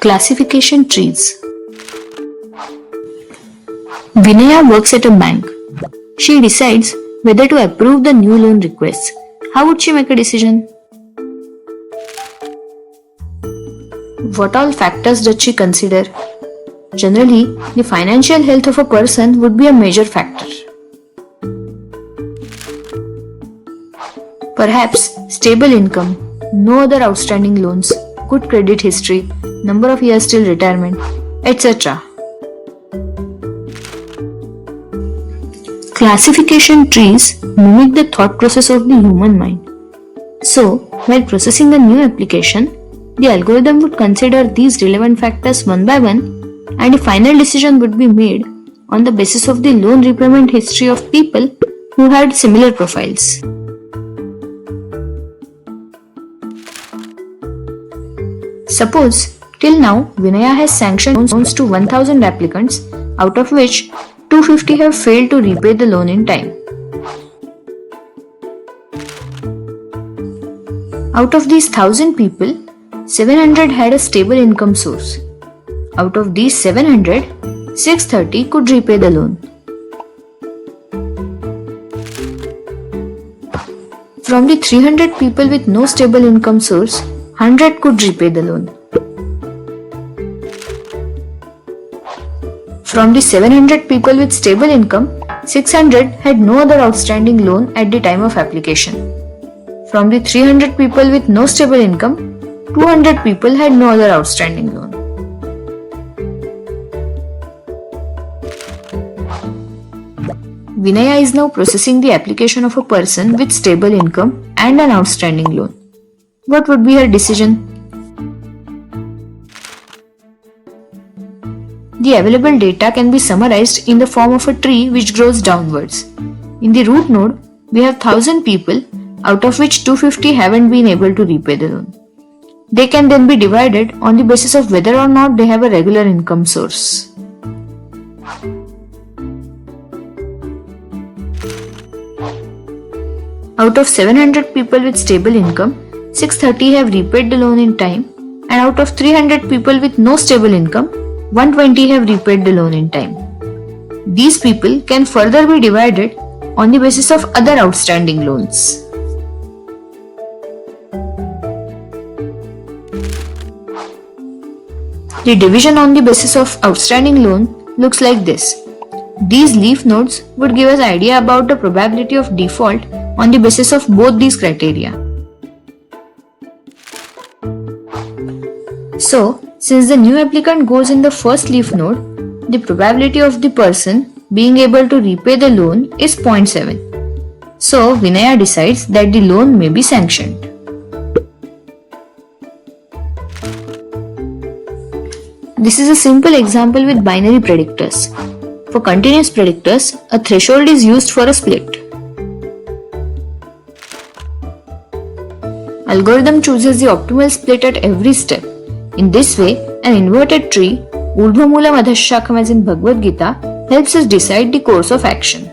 Classification trees. Vinaya works at a bank. She decides whether to approve the new loan requests. How would she make a decision? What all factors does she consider? Generally, the financial health of a person would be a major factor. Perhaps stable income, no other outstanding loans, good credit history, number of years till retirement, etc. Classification trees mimic the thought process of the human mind. So, while processing a new application, the algorithm would consider these relevant factors one by one, and a final decision would be made on the basis of the loan repayment history of people who had similar profiles. Suppose, till now, Vinaya has sanctioned loans to 1000 applicants, out of which 250 have failed to repay the loan in time. Out of these 1000 people, 700 had a stable income source. Out of these 700, 630 could repay the loan. From the 300 people with no stable income source, 100 could repay the loan. From the 700 people with stable income, 600 had no other outstanding loan at the time of application. From the 300 people with no stable income, 200 people had no other outstanding loan. Vinaya is now processing the application of a person with stable income and an outstanding loan. What would be her decision? The available data can be summarized in the form of a tree which grows downwards. In the root node, we have 1000 people, out of which 250 haven't been able to repay the loan. They can then be divided on the basis of whether or not they have a regular income source. Out of 700 people with stable income, 630 have repaid the loan in time, and out of 300 people with no stable income, 120 have repaid the loan in time. These people can further be divided on the basis of other outstanding loans. The division on the basis of outstanding loan looks like this. These leaf nodes would give us an idea about the probability of default on the basis of both these criteria. So, since the new applicant goes in the first leaf node, the probability of the person being able to repay the loan is 0.7. So, Vinaya decides that the loan may be sanctioned. This is a simple example with binary predictors. For continuous predictors, a threshold is used for a split. Algorithm chooses the optimal split at every step. In this way, an inverted tree, Urdhva Moolam Adhashakam as in Bhagavad Gita, helps us decide the course of action.